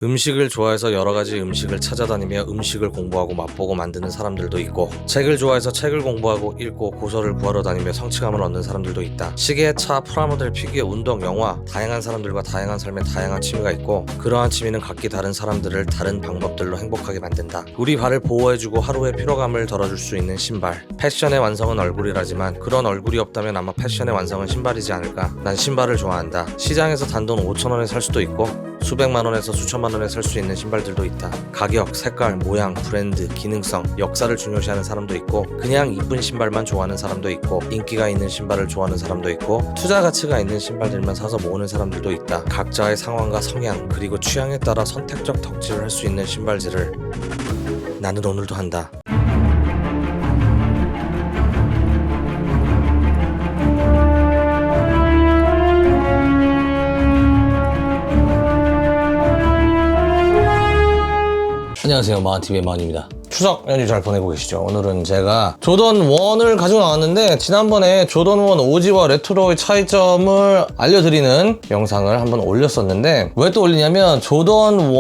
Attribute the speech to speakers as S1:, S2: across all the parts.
S1: 음식을 좋아해서 여러 가지 음식을 찾아다니며 음식을 공부하고 맛보고 만드는 사람들도 있고, 책을 좋아해서 책을 공부하고 읽고 고서를 구하러 다니며 성취감을 얻는 사람들도 있다. 시계, 차, 프라모델, 피규어, 운동, 영화, 다양한 사람들과 다양한 삶에 다양한 취미가 있고, 그러한 취미는 각기 다른 사람들을 다른 방법들로 행복하게 만든다. 우리 발을 보호해주고 하루의 피로감을 덜어줄 수 있는 신발. 패션의 완성은 얼굴이라지만 그런 얼굴이 없다면 아마 패션의 완성은 신발이지 않을까. 난 신발을 좋아한다. 시장에서 단돈 5,000원에 살 수도 있고 수백만 원에서 수천만 원에 살 수 있는 신발들도 있다. 가격, 색깔, 모양, 브랜드, 기능성, 역사를 중요시하는 사람도 있고, 그냥 이쁜 신발만 좋아하는 사람도 있고, 인기가 있는 신발을 좋아하는 사람도 있고, 투자 가치가 있는 신발들만 사서 모으는 사람들도 있다. 각자의 상황과 성향, 그리고 취향에 따라 선택적 덕질을 할 수 있는 신발질을 나는 오늘도 한다. 안녕하세요, 마한TV의 마한입니다. 추석 연휴 잘 보내고 계시죠? 오늘은 제가 조던 1을 가지고 나왔는데, 지난번에 조던 1 오지와 레트로의 차이점을 알려드리는 영상을 한번 올렸었는데, 왜 또 올리냐면 조던 1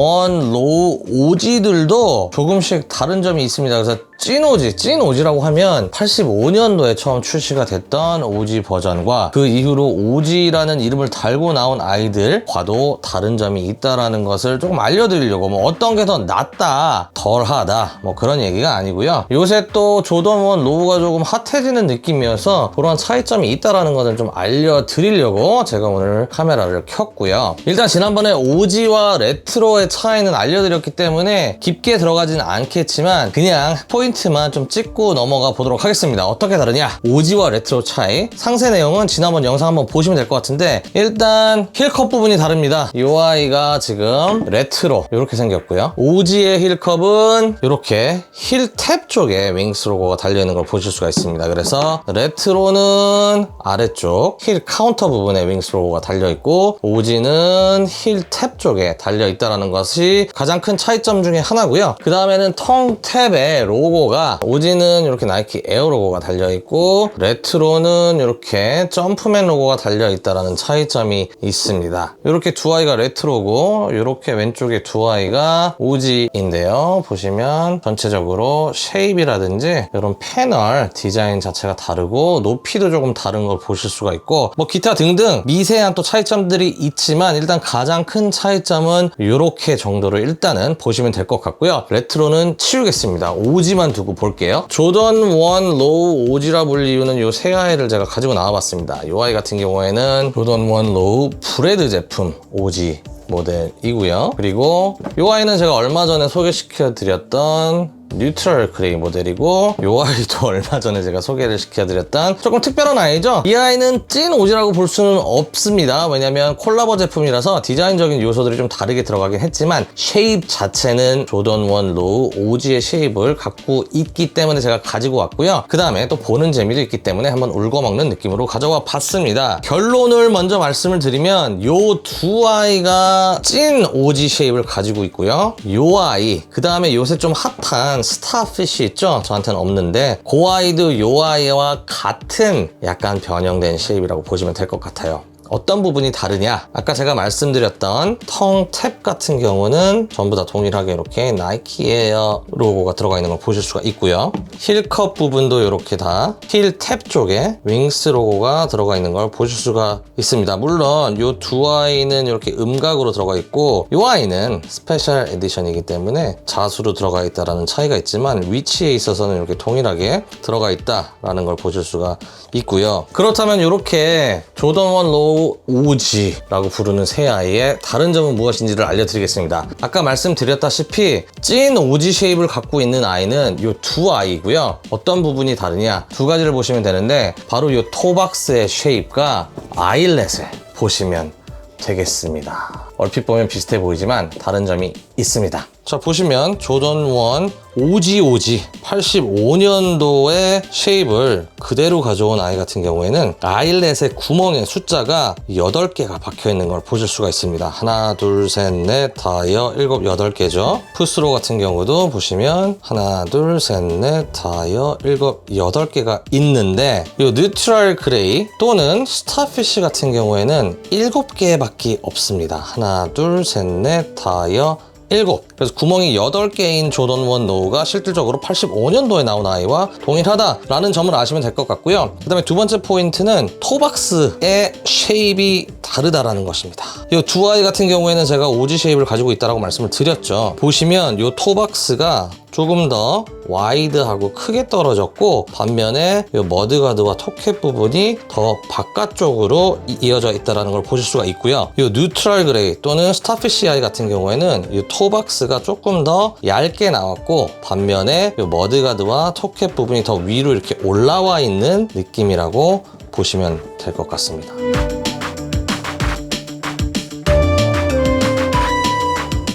S1: 로우 오지들도 조금씩 다른 점이 있습니다. 그래서 찐 오지라고 하면 85년도에 처음 출시가 됐던 오지 버전과 그 이후로 오지라는 이름을 달고 나온 아이들과도 다른 점이 있다라는 것을 조금 알려드리려고, 뭐 어떤 게 더 낫다, 덜하다, 뭐 그런 얘기가 아니고요. 요새 또 조던 1 로우가 조금 핫해지는 느낌이어서 그런 차이점이 있다라는 것을 좀 알려드리려고 제가 오늘 카메라를 켰고요. 일단 지난번에 오지와 레트로의 차이는 알려드렸기 때문에 깊게 들어가지는 않겠지만 그냥 포인트만 좀 찍고 넘어가 보도록 하겠습니다. 어떻게 다르냐? 오지와 레트로 차이. 상세 내용은 지난번 영상 한번 보시면 될 것 같은데, 일단 힐컵 부분이 다릅니다. 이 아이가 지금 레트로 이렇게 생겼고요. 오지의 힐컵은 이렇게 힐탭 쪽에 윙스 로고가 달려있는 걸 보실 수가 있습니다. 그래서 레트로는 아래쪽 힐 카운터 부분에 윙스 로고가 달려있고, 오지는 힐탭 쪽에 달려있다는 것이 가장 큰 차이점 중에 하나고요. 그 다음에는 텅탭에 로고가, 오지는 이렇게 나이키 에어 로고가 달려있고, 레트로는 이렇게 점프맨 로고가 달려있다는 차이점이 있습니다. 이렇게 두 아이가 레트로고, 이렇게 왼쪽에 두 아이가 오지인데요. 보시면 전체적으로 쉐입이라든지 이런 패널 디자인 자체가 다르고 높이도 조금 다른 걸 보실 수가 있고, 뭐 기타 등등 미세한 또 차이점들이 있지만, 일단 가장 큰 차이점은 이렇게 정도로 일단은 보시면 될 것 같고요. 레트로는 치우겠습니다. 오지만 두고 볼게요. 조던 1 로우 오지라 불 이유는 이 세 아이를 제가 가지고 나와봤습니다. 이 아이 같은 경우에는 조던 1 로우 브레드 제품 오지 모델이고요. 그리고 이 아이는 제가 얼마 전에 소개시켜 드렸던 뉴트럴 그레이 모델이고, 이 아이도 얼마 전에 제가 소개를 시켜드렸던 조금 특별한 아이죠. 이 아이는 찐 오지라고 볼 수는 없습니다. 왜냐면 콜라보 제품이라서 디자인적인 요소들이 좀 다르게 들어가긴 했지만 쉐입 자체는 조던 1 로우 오지의 쉐입을 갖고 있기 때문에 제가 가지고 왔고요. 그 다음에 또 보는 재미도 있기 때문에 한번 울거먹는 느낌으로 가져와 봤습니다. 결론을 먼저 말씀을 드리면, 요 두 아이가 찐 오지 쉐입을 가지고 있고요. 요 아이, 그 다음에 요새 좀 핫한 스타피쉬 있죠? 저한테는 없는데, 그 아이도 요 아이와 같은 약간 변형된 쉐입이라고 보시면 될 것 같아요. 어떤 부분이 다르냐? 아까 제가 말씀드렸던 텅탭 같은 경우는 전부 다 동일하게 이렇게 나이키 에어 로고가 들어가 있는 걸 보실 수가 있고요. 힐컵 부분도 이렇게 다 힐탭 쪽에 윙스 로고가 들어가 있는 걸 보실 수가 있습니다. 물론 이 두 아이는 이렇게 음각으로 들어가 있고, 이 아이는 스페셜 에디션이기 때문에 자수로 들어가 있다는 차이가 있지만, 위치에 있어서는 이렇게 동일하게 들어가 있다는 걸 보실 수가 있고요. 그렇다면 이렇게 조던 1 로우 오지라고 부르는 새 아이의 다른 점은 무엇인지를 알려드리겠습니다. 아까 말씀드렸다시피 찐 오지 쉐입을 갖고 있는 아이는 이 두 아이고요. 어떤 부분이 다르냐? 두 가지를 보시면 되는데, 바로 이 토박스의 쉐입과 아일렛을 보시면 되겠습니다. 얼핏 보면 비슷해 보이지만 다른 점이 있습니다. 자, 보시면 조던 1 오지 85년도의 쉐입을 그대로 가져온 아이 같은 경우에는 아일렛의 구멍에 숫자가 8개가 박혀있는 걸 보실 수가 있습니다. 하나, 둘, 셋, 넷, 다여, 일곱, 8개죠. 푸스로 같은 경우도 보시면 하나, 둘, 셋, 넷, 다여, 일곱, 8개가 있는데, 이 뉴트럴 그레이 또는 스타피쉬 같은 경우에는 7개밖에 없습니다. 하나, 둘, 셋, 넷, 다여, 7. 그래서 구멍이 8개인 조던 1 노우가 실질적으로 85년도에 나온 아이와 동일하다라는 점을 아시면 될 것 같고요. 그 다음에 두 번째 포인트는 토박스의 쉐입이 다르다라는 것입니다. 이 두 아이 같은 경우에는 제가 오지 쉐입을 가지고 있다고 말씀을 드렸죠. 보시면 이 토박스가 조금 더 와이드하고 크게 떨어졌고, 반면에 이 머드가드와 톱캡 부분이 더 바깥쪽으로 이어져 있다는 걸 보실 수가 있고요. 이 뉴트럴 그레이 또는 스타피쉬 아이 같은 경우에는 이 토박스가 조금 더 얇게 나왔고, 반면에 이 머드가드와 톱캡 부분이 더 위로 이렇게 올라와 있는 느낌이라고 보시면 될 것 같습니다.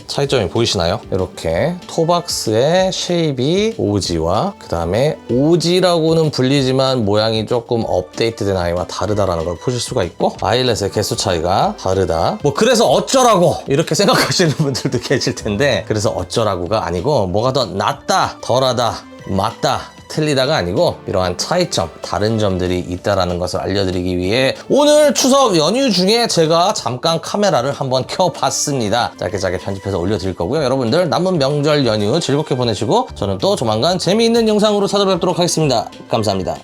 S1: 차이점이 보이시나요? 이렇게 토박스의 쉐입이 오지와 그 다음에 오지라고는 불리지만 모양이 조금 업데이트된 아이와 다르다라는 걸 보실 수가 있고, 아일렛의 개수 차이가 다르다. 뭐 그래서 어쩌라고 이렇게 생각하시는 분들도 계실 텐데, 그래서 어쩌라고가 아니고 뭐가 더 낫다, 덜하다, 맞다, 틀리다가 아니고 이러한 차이점, 다른 점들이 있다라는 것을 알려드리기 위해 오늘 추석 연휴 중에 제가 잠깐 카메라를 한번 켜봤습니다. 짧게 편집해서 올려드릴 거고요. 여러분들 남은 명절 연휴 즐겁게 보내시고, 저는 또 조만간 재미있는 영상으로 찾아뵙도록 하겠습니다. 감사합니다.